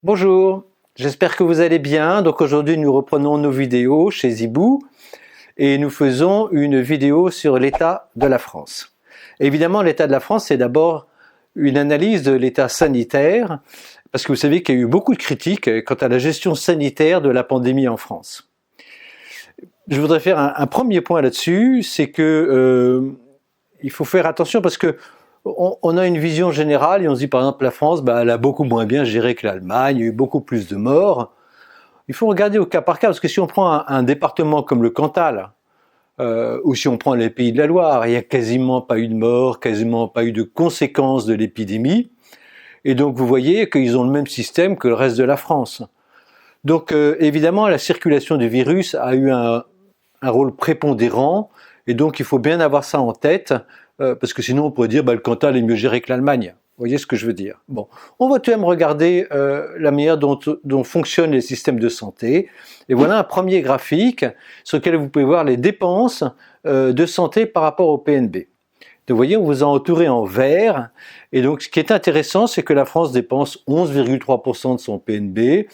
Bonjour, j'espère que vous allez bien. Donc aujourd'hui nous reprenons nos vidéos chez Zibou et nous faisons une vidéo sur l'état de la France. Évidemment, l'état de la France, c'est d'abord une analyse de l'état sanitaire, parce que vous savez qu'il y a eu beaucoup de critiques quant à la gestion sanitaire de la pandémie en France. Je voudrais faire un premier point là-dessus, c'est que il faut faire attention parce que on a une vision générale et on se dit par exemple la France, elle a beaucoup moins bien géré que l'Allemagne, il y a eu beaucoup plus de morts. Il faut regarder au cas par cas, parce que si on prend un département comme le Cantal, ou si on prend les Pays de la Loire, il n'y a quasiment pas eu de morts, quasiment pas eu de conséquences de l'épidémie, et donc vous voyez qu'ils ont le même système que le reste de la France. Donc évidemment la circulation du virus a eu un rôle prépondérant, et donc il faut bien avoir ça en tête, parce que sinon on pourrait dire le Cantal est mieux géré que l'Allemagne. Vous voyez ce que je veux dire? Bon, on va tout de même regarder la manière dont fonctionnent les systèmes de santé. Et voilà un premier graphique sur lequel vous pouvez voir les dépenses de santé par rapport au PNB. Donc vous voyez, on vous a entouré en vert. Et donc ce qui est intéressant, c'est que la France dépense 11,3% de son PNB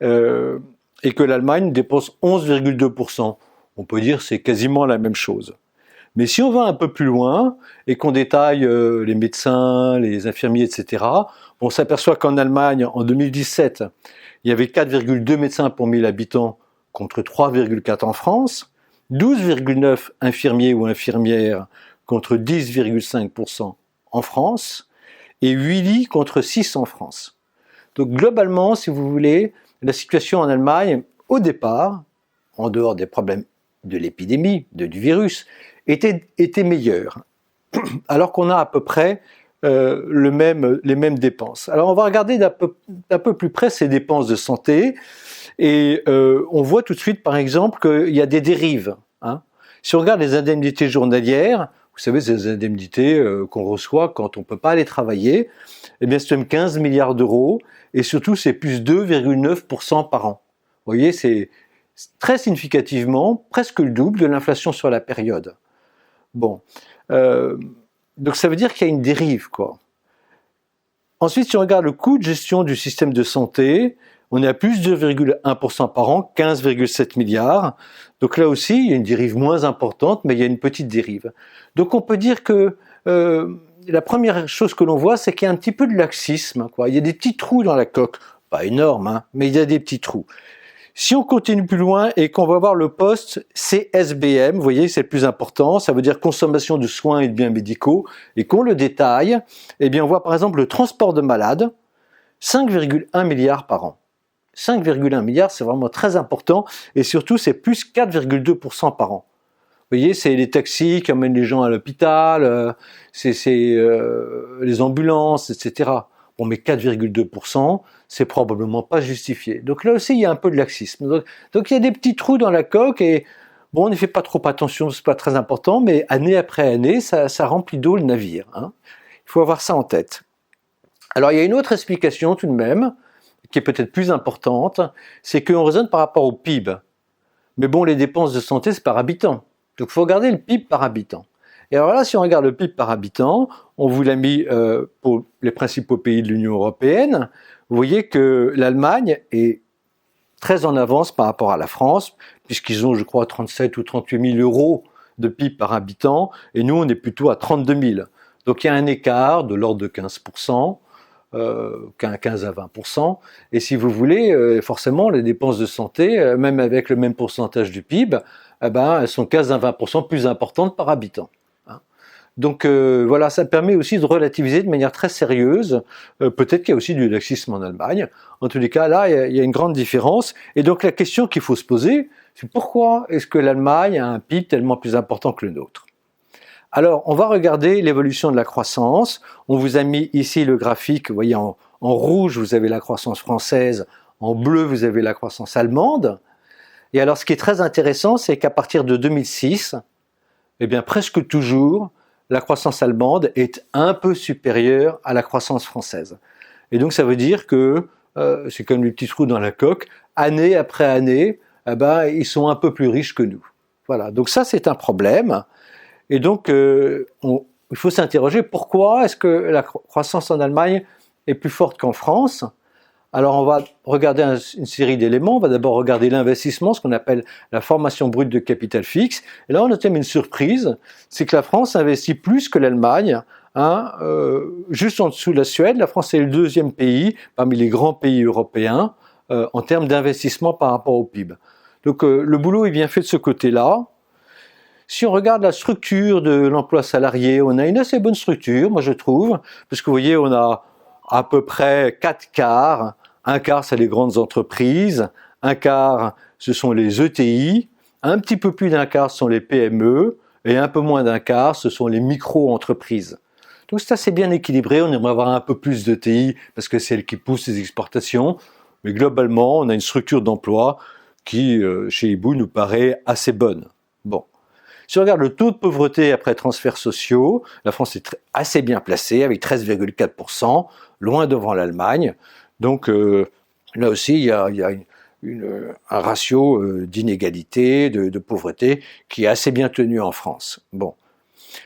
et que l'Allemagne dépense 11,2%. On peut dire que c'est quasiment la même chose. Mais si on va un peu plus loin et qu'on détaille les médecins, les infirmiers, etc., on s'aperçoit qu'en Allemagne, en 2017, il y avait 4,2 médecins pour 1000 habitants contre 3,4 en France, 12,9 infirmiers ou infirmières contre 10,5% en France, et 8 lits contre 6 en France. Donc globalement, si vous voulez, la situation en Allemagne, au départ, en dehors des problèmes de l'épidémie, du virus, était meilleure, alors qu'on a à peu près les mêmes dépenses. Alors on va regarder d'un peu plus près ces dépenses de santé, et on voit tout de suite par exemple qu'il y a des dérives. Si on regarde les indemnités journalières, vous savez, c'est les indemnités qu'on reçoit quand on ne peut pas aller travailler, eh bien c'est même 15 milliards d'euros, et surtout c'est plus 2,9% par an. Vous voyez, c'est très significativement presque le double de l'inflation sur la période. Bon, donc ça veut dire qu'il y a une dérive, quoi. Ensuite, si on regarde le coût de gestion du système de santé, on est à plus 2,1% par an, 15,7 milliards. Donc là aussi, il y a une dérive moins importante, mais il y a une petite dérive. Donc on peut dire que la première chose que l'on voit, c'est qu'il y a un petit peu de laxisme, quoi. Il y a des petits trous dans la coque, pas énormes, mais il y a des petits trous. Si on continue plus loin et qu'on va voir le poste CSBM, vous voyez, c'est le plus important, ça veut dire consommation de soins et de biens médicaux, et qu'on le détaille, eh bien on voit par exemple le transport de malades, 5,1 milliards par an. 5,1 milliards, c'est vraiment très important, et surtout c'est plus 4,2% par an. Vous voyez, c'est les taxis qui emmènent les gens à l'hôpital, c'est les ambulances, etc. Bon, mais 4,2%, c'est probablement pas justifié. Donc là aussi, il y a un peu de laxisme. Donc il y a des petits trous dans la coque et bon, on n'y fait pas trop attention, c'est pas très important, mais année après année, ça remplit d'eau le navire. Il faut avoir ça en tête. Alors il y a une autre explication tout de même, qui est peut-être plus importante, c'est qu'on raisonne par rapport au PIB. Mais bon, les dépenses de santé, c'est par habitant. Donc il faut regarder le PIB par habitant. Et alors là, si on regarde le PIB par habitant, on vous l'a mis pour les principaux pays de l'Union européenne, vous voyez que l'Allemagne est très en avance par rapport à la France, puisqu'ils ont, je crois, 37 ou 38 000 euros de PIB par habitant, et nous, on est plutôt à 32 000. Donc il y a un écart de l'ordre de 15%, 15 à 20%, et si vous voulez, forcément, les dépenses de santé, même avec le même pourcentage du PIB, elles sont 15 à 20% plus importantes par habitant. Donc voilà, ça permet aussi de relativiser de manière très sérieuse. Peut-être qu'il y a aussi du laxisme en Allemagne. En tous les cas, là, il y a une grande différence. Et donc la question qu'il faut se poser, c'est pourquoi est-ce que l'Allemagne a un PIB tellement plus important que le nôtre? Alors, on va regarder l'évolution de la croissance. On vous a mis ici le graphique. Vous voyez, en rouge, vous avez la croissance française. En bleu, vous avez la croissance allemande. Et alors, ce qui est très intéressant, c'est qu'à partir de 2006, eh bien, presque toujours, la croissance allemande est un peu supérieure à la croissance française. Et donc ça veut dire que, c'est comme les petits trous dans la coque, année après année, ils sont un peu plus riches que nous. Voilà, donc ça c'est un problème. Et donc il faut s'interroger pourquoi est-ce que la croissance en Allemagne est plus forte qu'en France? Alors on va regarder une série d'éléments. On va d'abord regarder l'investissement, ce qu'on appelle la formation brute de capital fixe. Et là on a une surprise, c'est que la France investit plus que l'Allemagne. Juste en dessous de la Suède, la France est le deuxième pays parmi les grands pays européens en termes d'investissement par rapport au PIB. Donc le boulot est bien fait de ce côté-là. Si on regarde la structure de l'emploi salarié, on a une assez bonne structure, moi je trouve, parce que vous voyez, on a à peu près 4 quarts. Un quart, c'est les grandes entreprises, un quart, ce sont les ETI, un petit peu plus d'un quart, ce sont les PME, et un peu moins d'un quart, ce sont les micro-entreprises. Donc c'est assez bien équilibré, on aimerait avoir un peu plus d'ETI, parce que c'est elle qui pousse les exportations, mais globalement, on a une structure d'emploi qui, chez Hibou, nous paraît assez bonne. Bon. Si on regarde le taux de pauvreté après transferts sociaux, la France est assez bien placée, avec 13,4%, loin devant l'Allemagne. Donc là aussi, il y a un ratio d'inégalité, de pauvreté, qui est assez bien tenu en France. Bon.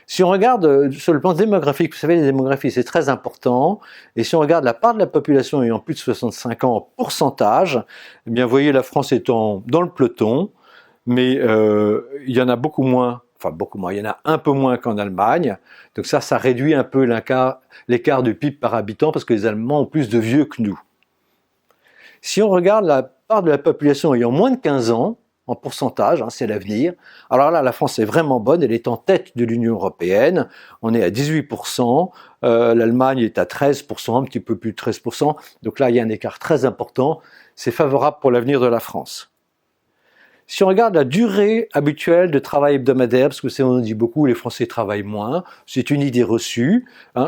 Si on regarde sur le plan démographique, vous savez, la démographie, c'est très important. Et si on regarde la part de la population ayant plus de 65 ans en pourcentage, eh bien, vous voyez la France étant dans le peloton, mais il y en a beaucoup moins, il y en a un peu moins qu'en Allemagne. Donc ça réduit un peu l'écart du PIB par habitant, parce que les Allemands ont plus de vieux que nous. Si on regarde la part de la population ayant moins de 15 ans, en pourcentage, c'est l'avenir. Alors là, la France est vraiment bonne, elle est en tête de l'Union européenne, on est à 18%, l'Allemagne est à 13%, un petit peu plus de 13%, donc là il y a un écart très important, c'est favorable pour l'avenir de la France. Si on regarde la durée habituelle de travail hebdomadaire, parce que on dit beaucoup, les Français travaillent moins, c'est une idée reçue.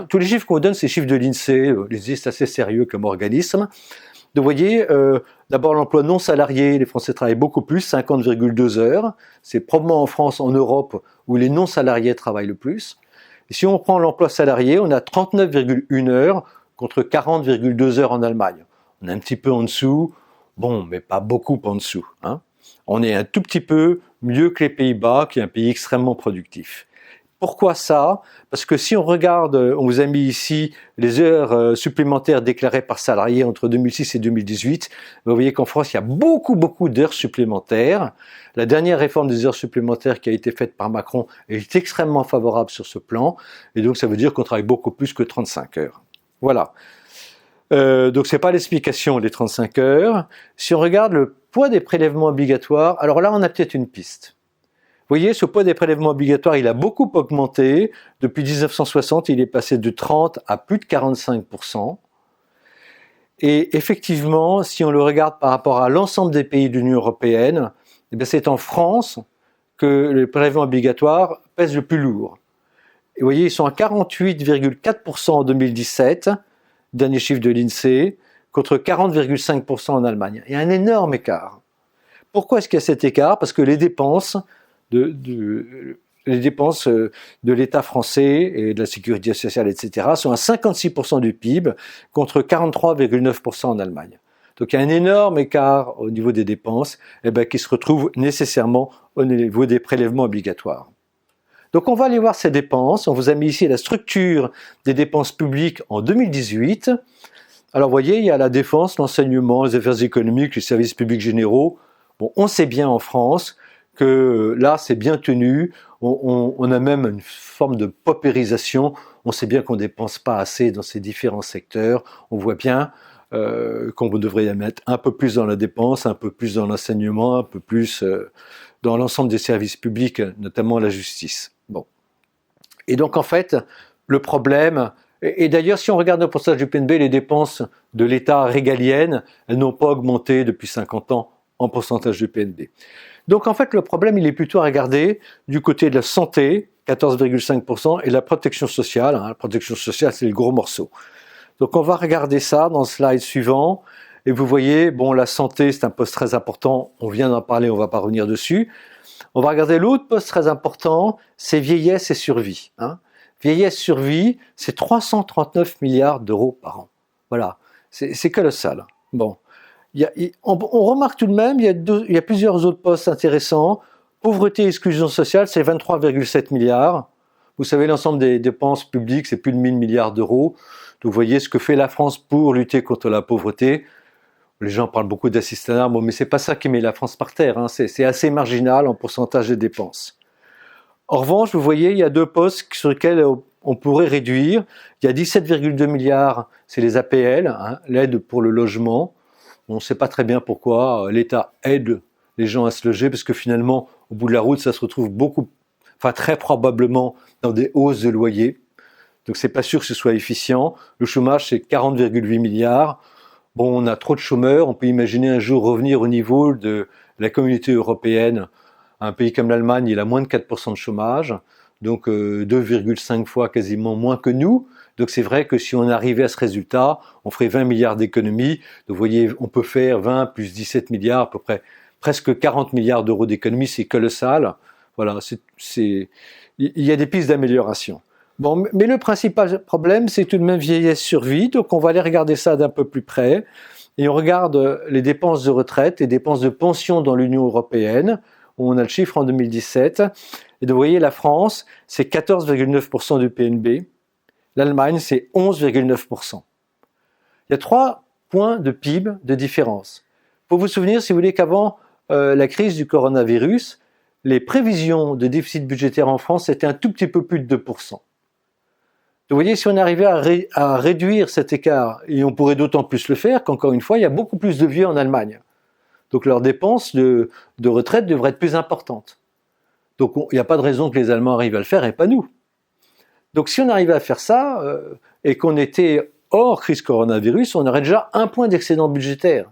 Tous les chiffres qu'on donne, c'est les chiffres de l'INSEE, l'INSEE c'est assez sérieux comme organisme. Donc vous voyez, d'abord l'emploi non salarié, les Français travaillent beaucoup plus, 50,2 heures. C'est probablement en France, en Europe, où les non salariés travaillent le plus. Et si on prend l'emploi salarié, on a 39,1 heures contre 40,2 heures en Allemagne. On est un petit peu en dessous, bon, mais pas beaucoup en dessous. On est un tout petit peu mieux que les Pays-Bas, qui est un pays extrêmement productif. Pourquoi ça? Parce que si on regarde, on vous a mis ici les heures supplémentaires déclarées par salarié entre 2006 et 2018, vous voyez qu'en France, il y a beaucoup d'heures supplémentaires. La dernière réforme des heures supplémentaires qui a été faite par Macron est extrêmement favorable sur ce plan, et donc ça veut dire qu'on travaille beaucoup plus que 35 heures. Voilà. Donc c'est pas l'explication des 35 heures. Si on regarde le poids des prélèvements obligatoires, alors là on a peut-être une piste. Vous voyez, ce poids des prélèvements obligatoires, il a beaucoup augmenté. Depuis 1960, il est passé de 30 à plus de 45%. Et effectivement, si on le regarde par rapport à l'ensemble des pays de l'Union européenne, eh bien c'est en France que les prélèvements obligatoires pèsent le plus lourd. Et vous voyez, ils sont à 48,4% en 2017, dernier chiffre de l'INSEE, contre 40,5% en Allemagne. Il y a un énorme écart. Pourquoi est-ce qu'il y a cet écart? Parce que les dépenses de l'État français et de la sécurité sociale, etc., sont à 56% du PIB contre 43,9% en Allemagne. Donc il y a un énorme écart au niveau des dépenses qui se retrouve nécessairement au niveau des prélèvements obligatoires. Donc on va aller voir ces dépenses. On vous a mis ici la structure des dépenses publiques en 2018. Alors vous voyez, il y a la défense, l'enseignement, les affaires économiques, les services publics généraux. Bon, on sait bien en France que là, c'est bien tenu. On a même une forme de paupérisation. On sait bien qu'on ne dépense pas assez dans ces différents secteurs. On voit bien qu'on devrait mettre un peu plus dans la dépense, un peu plus dans l'enseignement, un peu plus dans l'ensemble des services publics, notamment la justice. Bon. Et donc, en fait, le problème... Et d'ailleurs, si on regarde le pourcentage du PNB, les dépenses de l'État régaliennes, elles n'ont pas augmenté depuis 50 ans en pourcentage du PNB. Donc en fait, le problème, il est plutôt à regarder du côté de la santé, 14,5%, et la protection sociale. La protection sociale, c'est le gros morceau. Donc on va regarder ça dans le slide suivant. Et vous voyez, bon, la santé, c'est un poste très important. On vient d'en parler, on ne va pas revenir dessus. On va regarder l'autre poste très important, c'est vieillesse et survie. Vieillesse, survie, c'est 339 milliards d'euros par an. Voilà, c'est colossal. Bon. On remarque tout de même, il y a plusieurs autres postes intéressants. Pauvreté et exclusion sociale, c'est 23,7 milliards. Vous savez, l'ensemble des dépenses publiques, c'est plus de 1000 milliards d'euros. Donc vous voyez ce que fait la France pour lutter contre la pauvreté. Les gens parlent beaucoup d'assistanat, bon, mais c'est pas ça qui met la France par terre, hein. C'est assez marginal en pourcentage des dépenses. En revanche, vous voyez, il y a deux postes sur lesquels on pourrait réduire. Il y a 17,2 milliards, c'est les APL, hein, l'aide pour le logement. On ne sait pas très bien pourquoi l'État aide les gens à se loger, parce que finalement, au bout de la route, ça se retrouve très probablement dans des hausses de loyer. Donc c'est pas sûr que ce soit efficient. Le chômage, c'est 40,8 milliards. Bon, on a trop de chômeurs, on peut imaginer un jour revenir au niveau de la communauté européenne. Un pays comme l'Allemagne, il a moins de 4% de chômage, donc 2,5 fois quasiment moins que nous. Donc c'est vrai que si on arrivait à ce résultat, on ferait 20 milliards d'économies. Donc vous voyez, on peut faire 20 plus 17 milliards, à peu près presque 40 milliards d'euros d'économies, c'est colossal. Voilà, il y a des pistes d'amélioration. Bon, mais le principal problème, c'est tout de même vieillesse-survie, donc on va aller regarder ça d'un peu plus près. Et on regarde les dépenses de retraite et dépenses de pension dans l'Union européenne. On a le chiffre en 2017. Et donc vous voyez, la France, c'est 14,9% du PNB. L'Allemagne, c'est 11,9%. Il y a 3 points de PIB de différence. Pour vous souvenir, si vous voulez, qu'avant la crise du coronavirus, les prévisions de déficit budgétaire en France étaient un tout petit peu plus de 2%. Donc vous voyez, si on arrivait à réduire cet écart, et on pourrait d'autant plus le faire qu'encore une fois, il y a beaucoup plus de vieux en Allemagne. Donc leurs dépenses de retraite devraient être plus importantes. Donc il n'y a pas de raison que les Allemands arrivent à le faire et pas nous. Donc si on arrivait à faire ça, et qu'on était hors crise coronavirus, on aurait déjà 1 point d'excédent budgétaire.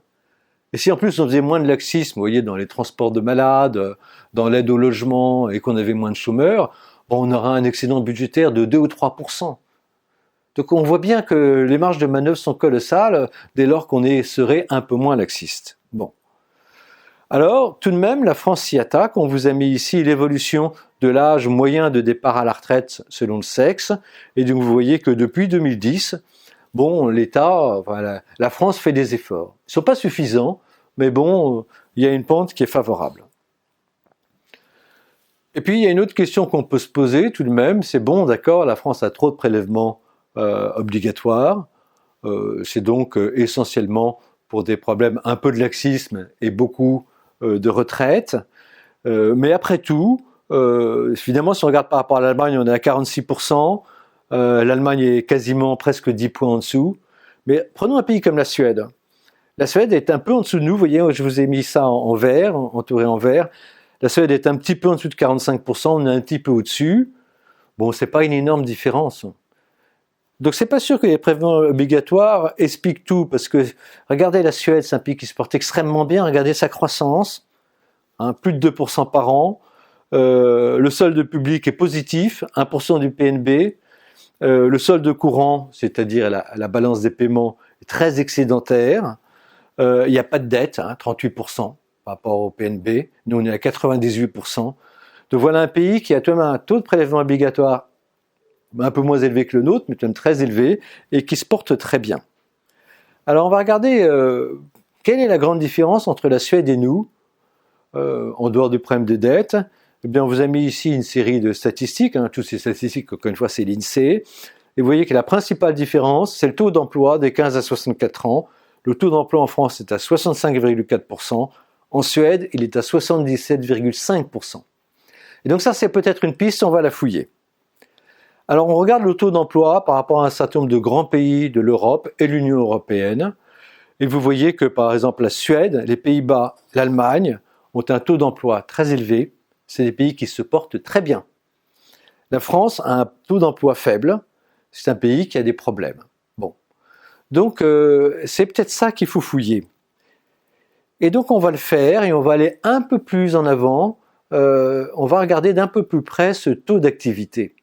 Et si en plus on faisait moins de laxisme, vous voyez, dans les transports de malades, dans l'aide au logement, et qu'on avait moins de chômeurs, bon, on aurait un excédent budgétaire de 2 ou 3%. Donc on voit bien que les marges de manœuvre sont colossales dès lors qu'on serait un peu moins laxiste. Bon. Alors, tout de même, la France s'y attaque. On vous a mis ici l'évolution de l'âge moyen de départ à la retraite selon le sexe. Et donc vous voyez que depuis 2010, bon, l'État, la France fait des efforts. Ils ne sont pas suffisants, mais bon, il y a une pente qui est favorable. Et puis, il y a une autre question qu'on peut se poser tout de même, c'est bon, d'accord, la France a trop de prélèvements obligatoires, c'est donc essentiellement pour des problèmes un peu de laxisme et beaucoup de retraite, mais après tout, finalement, si on regarde par rapport à l'Allemagne, on est à 46%, l'Allemagne est quasiment presque 10 points en dessous, mais prenons un pays comme la Suède. La Suède est un peu en dessous de nous, vous voyez, je vous ai mis ça en vert, entouré en vert. La Suède est un petit peu en dessous de 45%, on est un petit peu au-dessus. Bon, c'est pas une énorme différence. Donc c'est pas sûr que les prélèvements obligatoires expliquent tout, parce que regardez la Suède, c'est un pays qui se porte extrêmement bien, regardez sa croissance, hein, plus de 2% par an, le solde public est positif, 1% du PNB, le solde courant, c'est-à-dire la balance des paiements, est très excédentaire, il n'y a pas de dette, hein, 38% par rapport au PNB, nous on est à 98%. Donc voilà un pays qui a tout de même un taux de prélèvement obligatoire un peu moins élevé que le nôtre, mais tout de même très élevé, et qui se porte très bien. Alors on va regarder quelle est la grande différence entre la Suède et nous, en dehors du problème de dette. Eh bien, on vous a mis ici une série de statistiques, hein, toutes ces statistiques, encore une fois, c'est l'INSEE, et vous voyez que la principale différence, c'est le taux d'emploi des 15 à 64 ans. Le taux d'emploi en France est à 65,4%, en Suède, il est à 77,5%. Et donc ça, c'est peut-être une piste, on va la fouiller. Alors on regarde le taux d'emploi par rapport à un certain nombre de grands pays de l'Europe et l'Union européenne, et vous voyez que par exemple la Suède, les Pays-Bas, l'Allemagne ont un taux d'emploi très élevé, c'est des pays qui se portent très bien. La France a un taux d'emploi faible, c'est un pays qui a des problèmes. Bon, donc c'est peut-être ça qu'il faut fouiller. Et donc on va le faire et on va aller un peu plus en avant, on va regarder d'un peu plus près ce taux d'activité.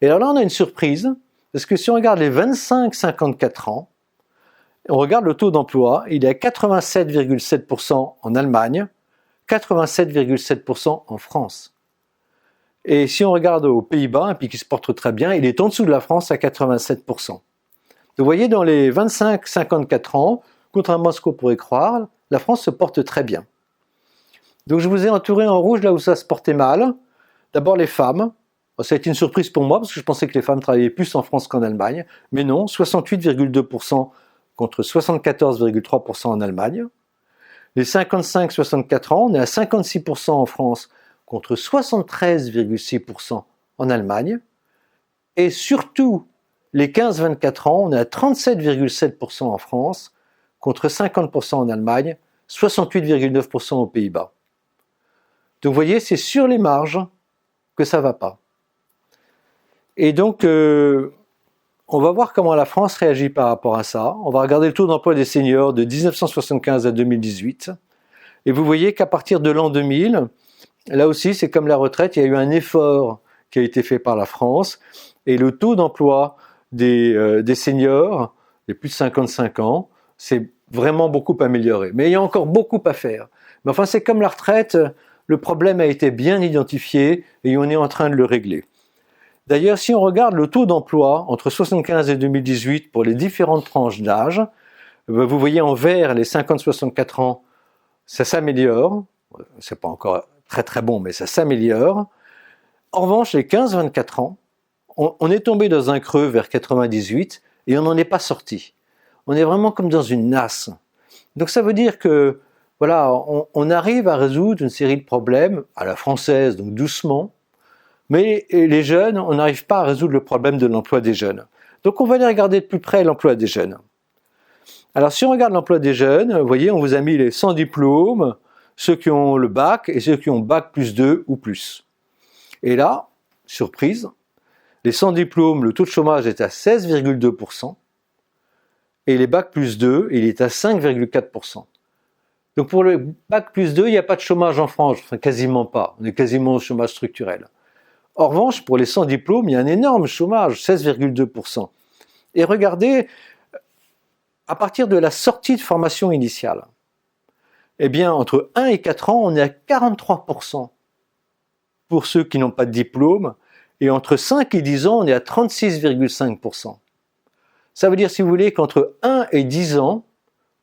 Et alors là, on a une surprise, parce que si on regarde les 25-54 ans, on regarde le taux d'emploi, il est à 87,7% en Allemagne, 87,7% en France. Et si on regarde aux Pays-Bas, un pays qui se porte très bien, il est en dessous de la France à 87%. Donc vous voyez, dans les 25-54 ans, contrairement à ce qu'on pourrait croire, la France se porte très bien. Donc je vous ai entouré en rouge là où ça se portait mal. D'abord les femmes. Ça a été une surprise pour moi parce que je pensais que les femmes travaillaient plus en France qu'en Allemagne, mais non, 68,2% contre 74,3% en Allemagne. Les 55-64 ans, on est à 56% en France contre 73,6% en Allemagne. Et surtout, les 15-24 ans, on est à 37,7% en France contre 50% en Allemagne, 68,9% aux Pays-Bas. Donc vous voyez, c'est sur les marges que ça ne va pas. Et donc, on va voir comment la France réagit par rapport à ça. On va regarder le taux d'emploi des seniors de 1975 à 2018. Et vous voyez qu'à partir de l'an 2000, là aussi, c'est comme la retraite, il y a eu un effort qui a été fait par la France. Et le taux d'emploi des seniors, des plus de 55 ans, s'est vraiment beaucoup amélioré. Mais il y a encore beaucoup à faire. Mais enfin, c'est comme la retraite, le problème a été bien identifié et on est en train de le régler. D'ailleurs, si on regarde le taux d'emploi entre 1975 et 2018 pour les différentes tranches d'âge, vous voyez en vert les 50-64 ans, ça s'améliore. C'est pas encore très très bon, mais ça s'améliore. En revanche, les 15-24 ans, on est tombé dans un creux vers 98 et on n'en est pas sorti. On est vraiment comme dans une nasse. Donc ça veut dire que voilà, on arrive à résoudre une série de problèmes à la française, donc doucement, mais les jeunes, on n'arrive pas à résoudre le problème de l'emploi des jeunes. Donc on va aller regarder de plus près l'emploi des jeunes. Alors si on regarde l'emploi des jeunes, vous voyez, on vous a mis les sans diplôme, ceux qui ont le bac et ceux qui ont bac plus 2 ou plus. Et là, surprise, les sans diplôme, le taux de chômage est à 16,2%, et les bac plus 2, il est à 5,4%. Donc pour le bac plus 2, il n'y a pas de chômage en France, enfin quasiment pas, on est quasiment au chômage structurel. En revanche, pour les sans diplôme, il y a un énorme chômage, 16,2%. Et regardez, à partir de la sortie de formation initiale, eh bien, entre 1 et 4 ans, on est à 43% pour ceux qui n'ont pas de diplôme, et entre 5 et 10 ans, on est à 36,5%. Ça veut dire, si vous voulez, qu'entre 1 et 10 ans,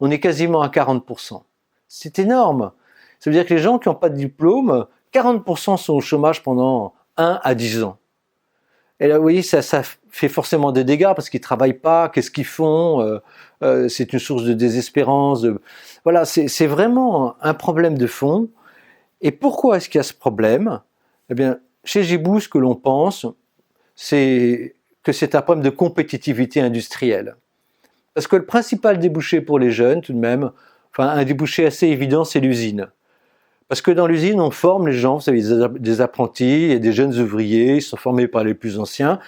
on est quasiment à 40%. C'est énorme. Ça veut dire que les gens qui n'ont pas de diplôme, 40% sont au chômage pendant 1 à 10 ans. Et là, vous voyez, ça fait forcément des dégâts parce qu'ils ne travaillent pas, qu'est-ce qu'ils font, c'est une source de désespérance. Voilà, c'est vraiment un problème de fond. Et pourquoi est-ce qu'il y a ce problème ? Eh bien, chez Gibou, ce que l'on pense, c'est que c'est un problème de compétitivité industrielle. Parce que le principal débouché pour les jeunes, tout de même, enfin un débouché assez évident, c'est l'usine. Parce que dans l'usine, on forme les gens, vous savez, des apprentis et des jeunes ouvriers, ils sont formés par les plus anciens,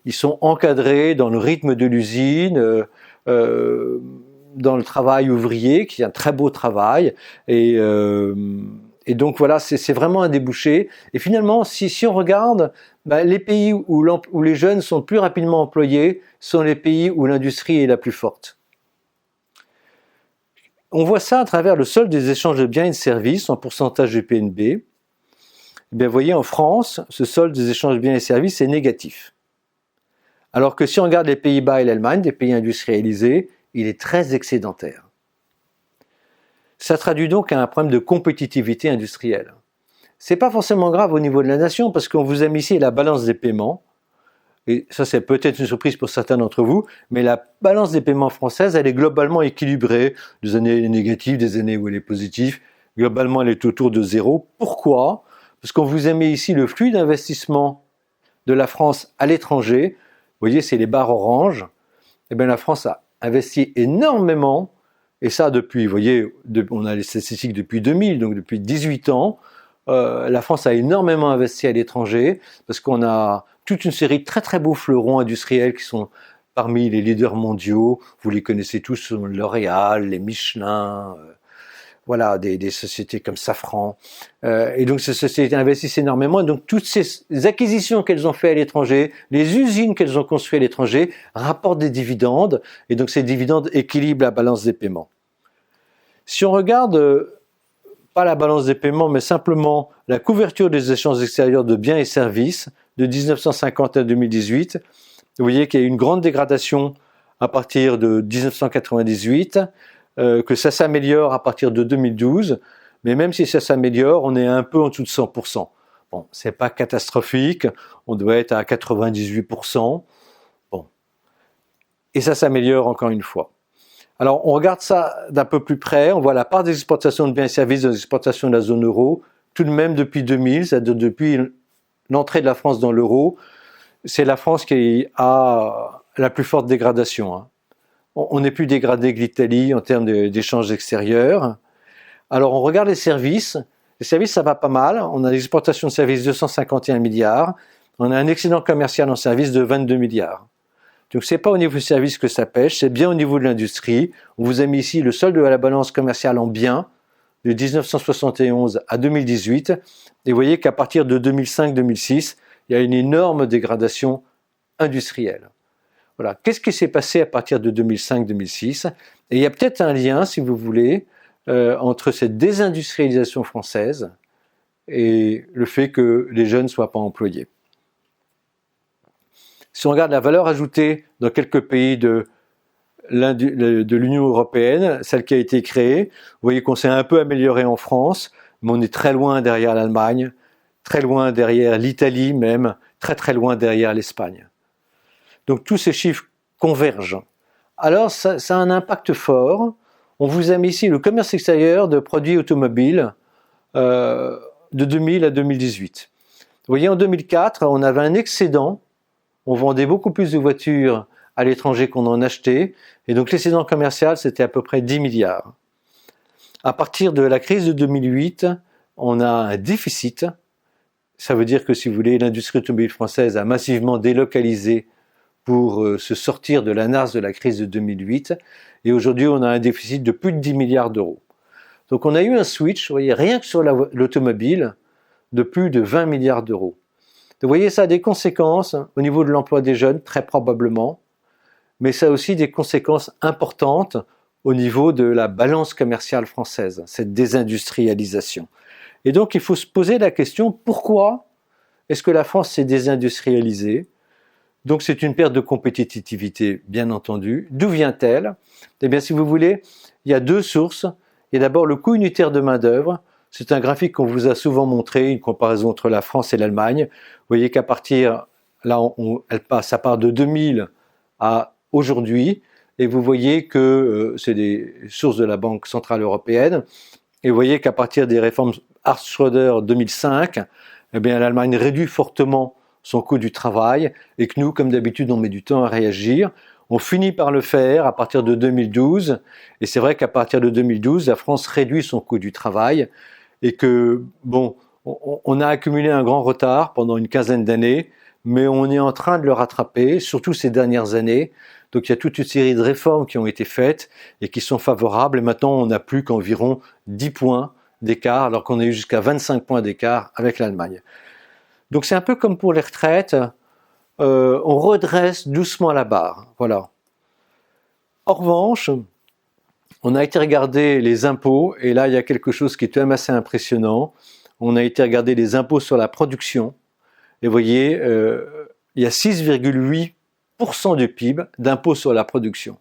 ils sont encadrés dans le rythme de l'usine, dans le travail ouvrier, qui est un très beau travail, et donc voilà, c'est vraiment un débouché. Et finalement, si on regarde, les pays où les jeunes sont plus rapidement employés sont les pays où l'industrie est la plus forte. On voit ça à travers le solde des échanges de biens et de services en pourcentage du PNB. Eh bien, vous voyez, en France, ce solde des échanges de biens et services est négatif. Alors que si on regarde les Pays-Bas et l'Allemagne, des pays industrialisés, il est très excédentaire. Ça traduit donc un problème de compétitivité industrielle. C'est pas forcément grave au niveau de la nation, parce qu'on vous a mis ici la balance des paiements, et ça c'est peut-être une surprise pour certains d'entre vous, mais la balance des paiements française, elle est globalement équilibrée, des années négatives, des années où elle est positive, globalement elle est autour de 0. Pourquoi ? Parce qu'on vous a mis ici le flux d'investissement de la France à l'étranger, vous voyez c'est les barres oranges, et bien la France a investi énormément, et ça depuis, vous voyez, on a les statistiques depuis 2000, donc depuis 18 ans, la France a énormément investi à l'étranger, parce qu'on a toute une série de très très beaux fleurons industriels qui sont parmi les leaders mondiaux, vous les connaissez tous, L'Oréal, les Michelin, voilà, des sociétés comme Safran. Et donc ces sociétés investissent énormément, et donc toutes ces acquisitions qu'elles ont fait à l'étranger, les usines qu'elles ont construites à l'étranger, rapportent des dividendes, et donc ces dividendes équilibrent la balance des paiements. Si on regarde, pas la balance des paiements, mais simplement la couverture des échanges extérieurs de biens et services, de 1950 à 2018, vous voyez qu'il y a eu une grande dégradation à partir de 1998, que ça s'améliore à partir de 2012, mais même si ça s'améliore, on est un peu en dessous de 100%. Bon, c'est pas catastrophique, on doit être à 98%, bon. Et ça s'améliore encore une fois. Alors, on regarde ça d'un peu plus près, on voit la part des exportations de biens et services dans les exportations de la zone euro, tout de même depuis 2000, c'est-à-dire depuis l'entrée de la France dans l'euro, c'est la France qui a la plus forte dégradation, hein. On n'est plus dégradé que l'Italie en termes d'échanges extérieurs. Alors, on regarde les services. Les services, ça va pas mal. On a des exportations de services de 251 milliards. On a un excédent commercial en services de 22 milliards. Donc, c'est pas au niveau du service que ça pêche, c'est bien au niveau de l'industrie. On vous a mis ici le solde de la balance commerciale en biens de 1971 à 2018. Et vous voyez qu'à partir de 2005-2006, il y a une énorme dégradation industrielle. Voilà. Qu'est-ce qui s'est passé à partir de 2005-2006? Et il y a peut-être un lien, si vous voulez, entre cette désindustrialisation française et le fait que les jeunes ne soient pas employés. Si on regarde la valeur ajoutée dans quelques pays de l'Union européenne, celle qui a été créée, vous voyez qu'on s'est un peu amélioré en France, mais on est très loin derrière l'Allemagne, très loin derrière l'Italie même, très très loin derrière l'Espagne. Donc tous ces chiffres convergent. Alors ça a un impact fort. On vous a mis ici le commerce extérieur de produits automobiles de 2000 à 2018. Vous voyez, en 2004, on avait un excédent. On vendait beaucoup plus de voitures à l'étranger qu'on en achetait. Et donc l'excédent commercial, c'était à peu près 10 milliards. À partir de la crise de 2008, on a un déficit. Ça veut dire que, si vous voulez, l'industrie automobile française a massivement délocalisé pour se sortir de la nasse de la crise de 2008. Et aujourd'hui, on a un déficit de plus de 10 milliards d'euros. Donc on a eu un switch, vous voyez, rien que sur l'automobile, de plus de 20 milliards d'euros. Vous voyez, ça a des conséquences au niveau de l'emploi des jeunes, très probablement, mais ça a aussi des conséquences importantes au niveau de la balance commerciale française, cette désindustrialisation. Et donc il faut se poser la question, pourquoi est-ce que la France s'est désindustrialisée? Donc c'est une perte de compétitivité, bien entendu. D'où vient-elle? Eh bien, si vous voulez, il y a deux sources. Il y a d'abord le coût unitaire de main-d'œuvre. C'est un graphique qu'on vous a souvent montré, une comparaison entre la France et l'Allemagne. Vous voyez qu'à partir, là, ça part de 2000 à aujourd'hui. Et vous voyez que c'est des sources de la Banque Centrale Européenne. Et vous voyez qu'à partir des réformes Hartz-Schröder 2005, eh bien, l'Allemagne réduit fortement son coût du travail, et que nous, comme d'habitude, on met du temps à réagir. On finit par le faire à partir de 2012, et c'est vrai qu'à partir de 2012, la France réduit son coût du travail, et que, bon, on a accumulé un grand retard pendant une quinzaine d'années, mais on est en train de le rattraper, surtout ces dernières années. Donc il y a toute une série de réformes qui ont été faites et qui sont favorables, et maintenant on n'a plus qu'environ 10 points d'écart, alors qu'on a eu jusqu'à 25 points d'écart avec l'Allemagne. Donc c'est un peu comme pour les retraites, on redresse doucement la barre, voilà. En revanche, on a été regarder les impôts, et là il y a quelque chose qui est quand même assez impressionnant. On a été regarder les impôts sur la production, et vous voyez, il y a 6,8% du PIB d'impôts sur la production.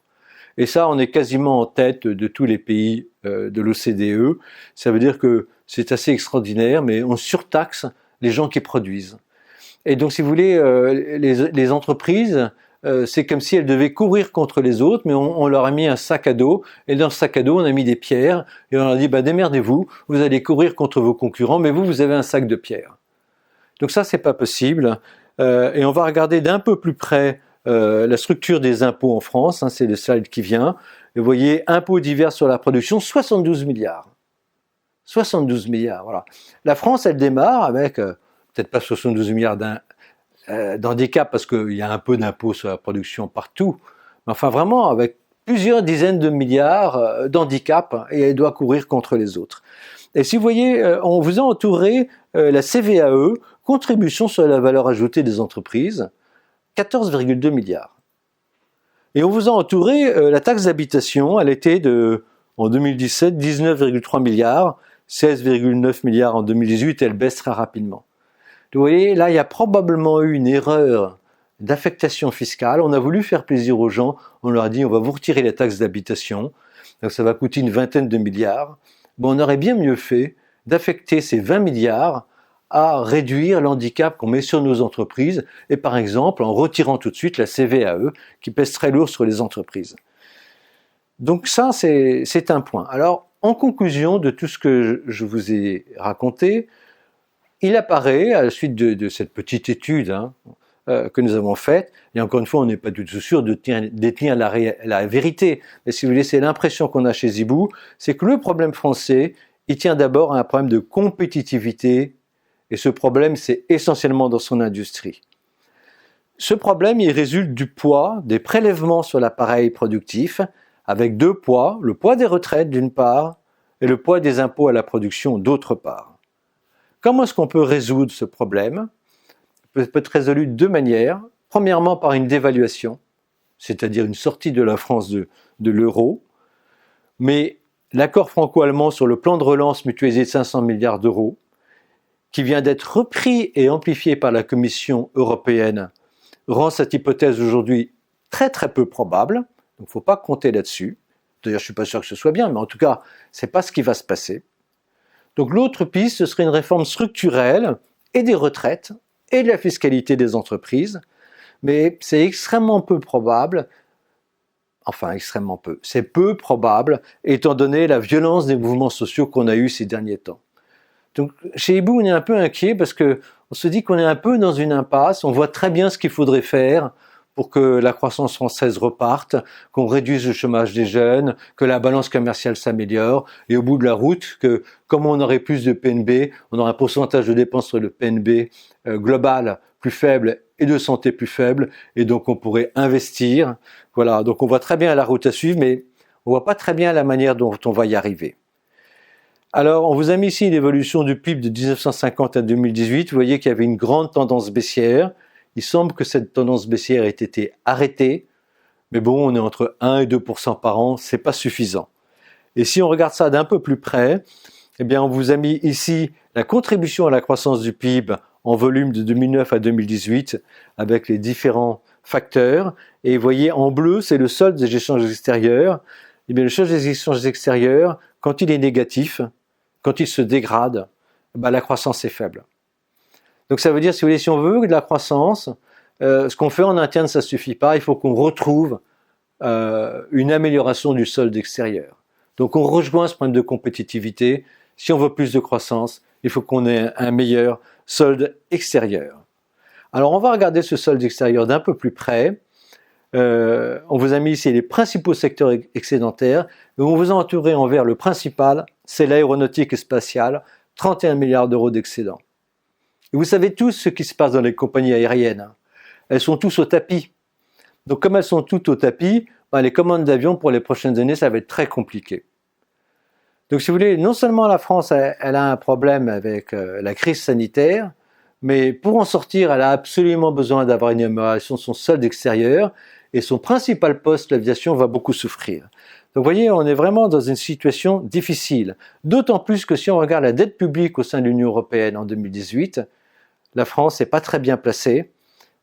Et ça, on est quasiment en tête de tous les pays de l'OCDE. Ça veut dire que c'est assez extraordinaire, mais on surtaxe les gens qui produisent. Et donc, si vous voulez, les entreprises, c'est comme si elles devaient courir contre les autres, mais on leur a mis un sac à dos, et dans ce sac à dos, on a mis des pierres, et on leur a dit, démerdez-vous, vous allez courir contre vos concurrents, mais vous avez un sac de pierres. Donc ça, c'est pas possible. Et on va regarder d'un peu plus près la structure des impôts en France, hein, c'est le slide qui vient. Et vous voyez, impôts divers sur la production, 72 milliards. 72 milliards, voilà. La France, elle démarre avec, peut-être pas 72 milliards d'handicap, parce qu'il y a un peu d'impôts sur la production partout, mais enfin vraiment avec plusieurs dizaines de milliards d'handicap, et elle doit courir contre les autres. Et si vous voyez, on vous a entouré la CVAE, contribution sur la valeur ajoutée des entreprises, 14,2 milliards. Et on vous a entouré la taxe d'habitation, elle était en 2017, 19,3 milliards, 16,9 milliards en 2018, elle baisse très rapidement. Vous voyez, là, il y a probablement eu une erreur d'affectation fiscale. On a voulu faire plaisir aux gens, on leur a dit, on va vous retirer la taxe d'habitation, donc ça va coûter une vingtaine de milliards. Bon, on aurait bien mieux fait d'affecter ces 20 milliards à réduire l'handicap qu'on met sur nos entreprises, et par exemple en retirant tout de suite la CVAE qui pèse très lourd sur les entreprises. Donc ça, c'est un point. Alors, en conclusion de tout ce que je vous ai raconté, il apparaît, à la suite de cette petite étude que nous avons faite, et encore une fois, on n'est pas du tout sûr de détenir la vérité, mais si vous voulez, c'est l'impression qu'on a chez Zibou, c'est que le problème français, il tient d'abord à un problème de compétitivité, et ce problème, c'est essentiellement dans son industrie. Ce problème, il résulte du poids des prélèvements sur l'appareil productif, avec deux poids, le poids des retraites d'une part, et le poids des impôts à la production d'autre part. Comment est-ce qu'on peut résoudre ce problème ? Il peut être résolu de deux manières. Premièrement, par une dévaluation, c'est-à-dire une sortie de la France de l'euro, mais l'accord franco-allemand sur le plan de relance mutualisé de 500 milliards d'euros, qui vient d'être repris et amplifié par la Commission européenne, rend cette hypothèse aujourd'hui très très peu probable, donc il ne faut pas compter là-dessus. D'ailleurs, je ne suis pas sûr que ce soit bien, mais en tout cas, ce n'est pas ce qui va se passer. Donc l'autre piste, ce serait une réforme structurelle et des retraites et de la fiscalité des entreprises, mais c'est extrêmement peu probable, enfin extrêmement peu, c'est peu probable étant donné la violence des mouvements sociaux qu'on a eus ces derniers temps. Donc chez Zibou, on est un peu inquiet parce qu'on se dit qu'on est un peu dans une impasse, on voit très bien ce qu'il faudrait faire pour que la croissance française reparte, qu'on réduise le chômage des jeunes, que la balance commerciale s'améliore, et au bout de la route, que comme on aurait plus de PNB, on aurait un pourcentage de dépenses sur le PNB global plus faible et de santé plus faible, et donc on pourrait investir. Voilà, donc on voit très bien la route à suivre, mais on voit pas très bien la manière dont on va y arriver. Alors, on vous a mis ici l'évolution du PIB de 1950 à 2018. Vous voyez qu'il y avait une grande tendance baissière. Il semble que cette tendance baissière ait été arrêtée, mais bon, on est entre 1 et 2% par an, c'est pas suffisant. Et si on regarde ça d'un peu plus près, eh bien, on vous a mis ici la contribution à la croissance du PIB en volume de 2009 à 2018 avec les différents facteurs. Et vous voyez, en bleu, c'est le solde des échanges extérieurs. Eh bien, le solde des échanges extérieurs, quand il est négatif, quand il se dégrade, la croissance est faible. Donc ça veut dire, si vous voulez, si on veut de la croissance, ce qu'on fait en interne, ça ne suffit pas. Il faut qu'on retrouve une amélioration du solde extérieur. Donc on rejoint ce problème de compétitivité. Si on veut plus de croissance, il faut qu'on ait un meilleur solde extérieur. Alors on va regarder ce solde extérieur d'un peu plus près. On vous a mis ici les principaux secteurs excédentaires. Et on vous a entouré en vert le principal, c'est l'aéronautique et spatiale, 31 milliards d'euros d'excédent. Et vous savez tous ce qui se passe dans les compagnies aériennes. Elles sont tous au tapis. Donc comme elles sont toutes au tapis, les commandes d'avions pour les prochaines années, ça va être très compliqué. Donc si vous voulez, non seulement la France elle a un problème avec la crise sanitaire, mais pour en sortir, elle a absolument besoin d'avoir une amélioration de son solde extérieur, et son principal poste, l'aviation, va beaucoup souffrir. Donc vous voyez, on est vraiment dans une situation difficile. D'autant plus que si on regarde la dette publique au sein de l'Union européenne en 2018, la France n'est pas très bien placée.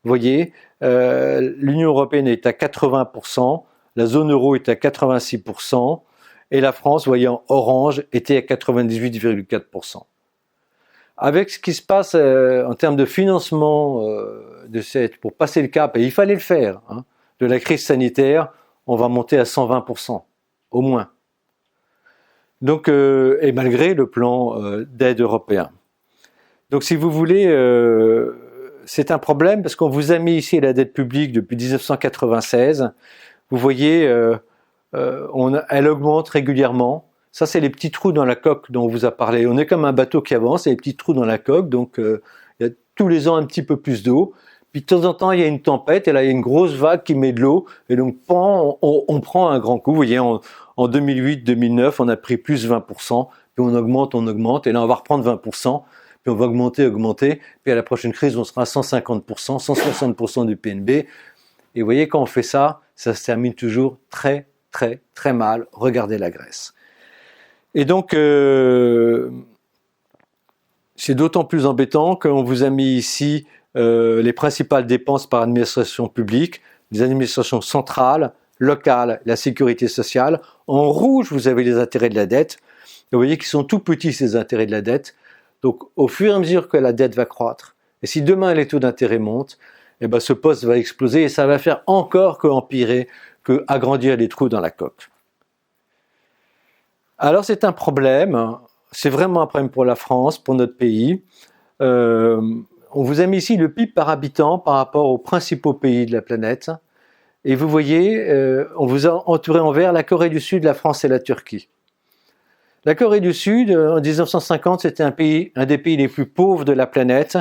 Vous voyez, l'Union européenne est à 80%, la zone euro est à 86%, et la France, vous voyez en orange, était à 98,4%. Avec ce qui se passe en termes de financement pour passer le cap, et il fallait le faire, de la crise sanitaire, on va monter à 120%, au moins. Donc, et malgré le plan d'aide européen. Donc si vous voulez, c'est un problème parce qu'on vous a mis ici la dette publique depuis 1996. Vous voyez, elle augmente régulièrement. Ça, c'est les petits trous dans la coque dont on vous a parlé. On est comme un bateau qui avance, il y a des petits trous dans la coque, donc il y a tous les ans un petit peu plus d'eau. Puis de temps en temps, il y a une tempête, et là, il y a une grosse vague qui met de l'eau, et donc on prend un grand coup. Vous voyez, en 2008-2009, on a pris plus 20%, puis on augmente, et là, on va reprendre 20%, puis on va augmenter, puis à la prochaine crise, on sera à 150%, 160% du PNB. Et vous voyez, quand on fait ça, ça se termine toujours très, très, très mal. Regardez la Grèce. Et donc, c'est d'autant plus embêtant qu'on vous a mis ici les principales dépenses par administration publique, les administrations centrales, locales, la sécurité sociale. En rouge, vous avez les intérêts de la dette. Vous voyez qu'ils sont tout petits, ces intérêts de la dette. Donc, au fur et à mesure que la dette va croître, et si demain les taux d'intérêt montent, eh ben, ce poste va exploser et ça va faire encore qu'empirer, qu'agrandir les trous dans la coque. Alors c'est un problème, c'est vraiment un problème pour la France, pour notre pays. On vous a mis ici le PIB par habitant par rapport aux principaux pays de la planète. Et vous voyez, on vous a entouré en vert la Corée du Sud, la France et la Turquie. La Corée du Sud, en 1950, c'était un des pays les plus pauvres de la planète.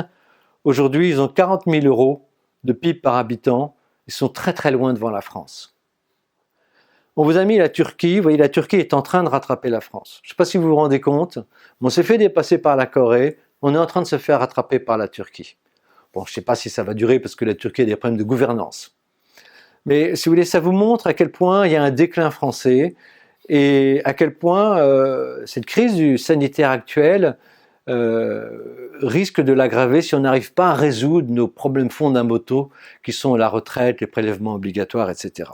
Aujourd'hui, ils ont 40 000 euros de PIB par habitant. Ils sont très très loin devant la France. On vous a mis la Turquie. Vous voyez, la Turquie est en train de rattraper la France. Je ne sais pas si vous vous rendez compte, mais on s'est fait dépasser par la Corée. On est en train de se faire rattraper par la Turquie. Bon, je ne sais pas si ça va durer parce que la Turquie a des problèmes de gouvernance. Mais si vous voulez, ça vous montre à quel point il y a un déclin français et à quel point cette crise sanitaire actuelle risque de l'aggraver si on n'arrive pas à résoudre nos problèmes fondamentaux qui sont la retraite, les prélèvements obligatoires, etc.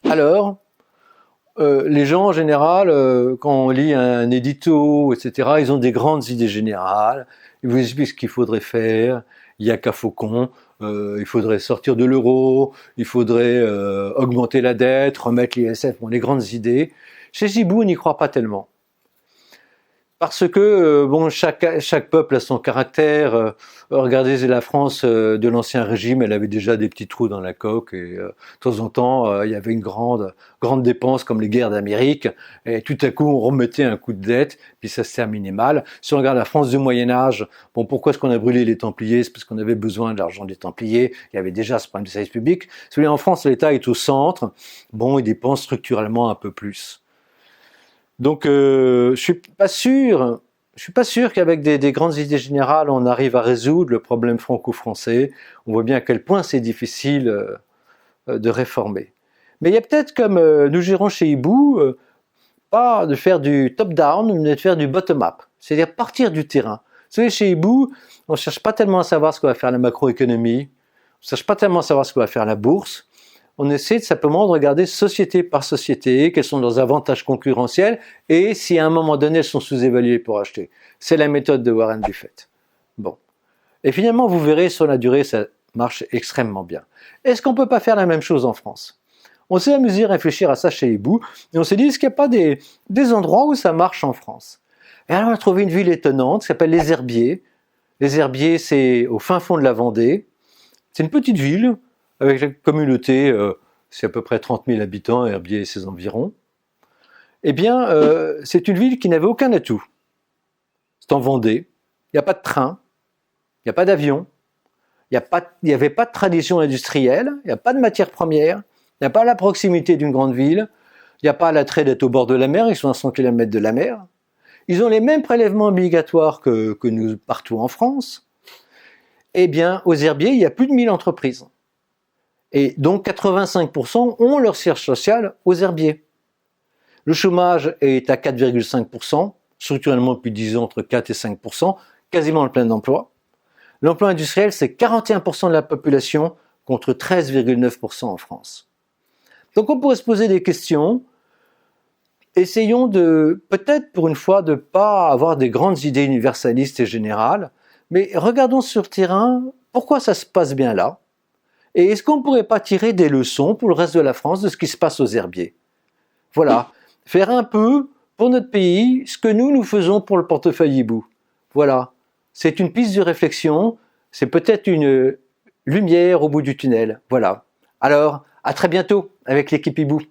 Alors, les gens en général, quand on lit un édito, etc., ils ont des grandes idées générales, ils vous expliquent ce qu'il faudrait faire, il n'y a qu'à Faucon, il faudrait sortir de l'euro, il faudrait augmenter la dette, remettre l'ISF, bon, les grandes idées. Chez Zibou, on n'y croit pas tellement. Parce que bon, chaque peuple a son caractère. Regardez la France de l'ancien régime, elle avait déjà des petits trous dans la coque et de temps en temps il y avait une grande dépense comme les guerres d'Amérique et tout à coup on remettait un coup de dette puis ça se terminait mal. Si on regarde la France du Moyen Âge, bon, pourquoi est-ce qu'on a brûlé les Templiers? C'est parce qu'on avait besoin de l'argent des Templiers. Il y avait déjà ce problème de service public. Si vous voulez, en France, l'État est au centre. Bon, il dépense structurellement un peu plus. Donc, je suis pas sûr qu'avec des grandes idées générales, on arrive à résoudre le problème franco-français. On voit bien à quel point c'est difficile de réformer. Mais il y a peut-être, comme nous gérons chez Hibou, pas de faire du top-down, mais de faire du bottom-up. C'est-à-dire partir du terrain. Vous savez, chez Hibou, on ne cherche pas tellement à savoir ce que va faire la macroéconomie, on ne cherche pas tellement à savoir ce que va faire la bourse. On essaie simplement de regarder société par société, quels sont leurs avantages concurrentiels et si à un moment donné elles sont sous-évaluées pour acheter. C'est la méthode de Warren Buffett. Bon. Et finalement, vous verrez, sur la durée, ça marche extrêmement bien. Est-ce qu'on ne peut pas faire la même chose en France? On s'est amusé à réfléchir à ça chez Hibou et on s'est dit, est-ce qu'il n'y a pas des endroits où ça marche en France? Et alors on a trouvé une ville étonnante qui s'appelle Les Herbiers. Les Herbiers, c'est au fin fond de la Vendée. C'est une petite ville avec la communauté, c'est à peu près 30 000 habitants, Herbiers et ses environs. Eh bien, c'est une ville qui n'avait aucun atout. C'est en Vendée, il n'y a pas de train, il n'y a pas d'avion, il n'y avait pas de tradition industrielle, il n'y a pas de matières premières, il n'y a pas la proximité d'une grande ville, il n'y a pas l'attrait d'être au bord de la mer, ils sont à 100 km de la mer. Ils ont les mêmes prélèvements obligatoires que nous partout en France. Eh bien, aux Herbiers, il y a plus de 1000 entreprises. Et donc 85% ont leur siège social aux Herbiers. Le chômage est à 4,5%, structurellement depuis 10 ans entre 4 et 5%, quasiment le plein emploi. L'emploi industriel, c'est 41% de la population contre 13,9% en France. Donc on pourrait se poser des questions. Essayons de, peut-être pour une fois, de ne pas avoir des grandes idées universalistes et générales, mais regardons sur le terrain pourquoi ça se passe bien là. Et est-ce qu'on ne pourrait pas tirer des leçons pour le reste de la France de ce qui se passe aux Herbiers? Voilà, faire un peu pour notre pays ce que nous faisons pour le portefeuille Hibou. Voilà, c'est une piste de réflexion, c'est peut-être une lumière au bout du tunnel. Voilà. Alors, à très bientôt avec l'équipe Hibou.